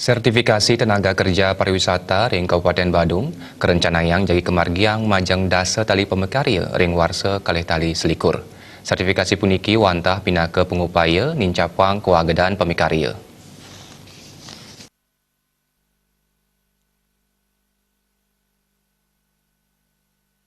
Sertifikasi tenaga kerja pariwisata ring Kabupaten Badung, kerencanaan jadi kemargiang majang dasa tali pemekarya ring warsa kalih tali selikur. Sertifikasi puniki wantah pinaka pengupaya nincapang kewagedan pemikarya.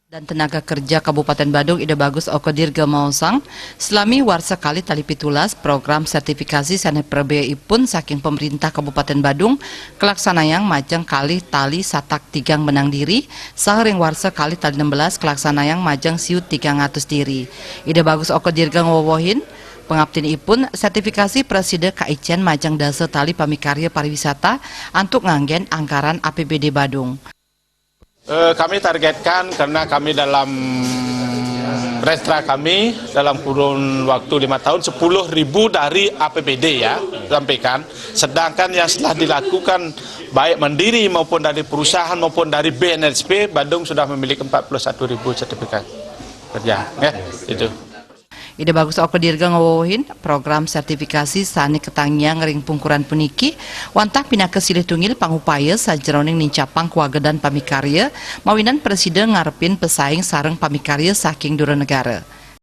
Dan tenaga kerja Kabupaten Badung Ida Bagus Okodirga Mausang selami warsa kali tali pitulas program sertifikasi sanes perbeaipun saking pemerintah Kabupaten Badung kelaksanayang majang kali tali satak tigang menang diri saharing warsa kali tali 16 kelaksanayang majang siut 300 diri. Ida Bagus Okodirga ngowohin pengabdinipun sertifikasi Presiden Kaicen majang dasa tali pamikarya pariwisata untuk nganggen anggaran APBD Badung. Kami targetkan karena kami dalam restra kami dalam kurun waktu 5 tahun 10.000 dari APBD ya sampaikan. Sedangkan yang setelah dilakukan baik mandiri maupun dari perusahaan maupun dari BNSP Bandung sudah memiliki 41.000 sertifikat kerja. Ya, itu. Ida Bagus Okodirga ngawohin program sertifikasi sani ketangiang ring pungkuran puniki wantah pinaka silih tungil pangupaya sajeroning nincapang kuwagedan pamikarya mawinan presiden ngarepin pesaing sareng pamikarya saking dura negara.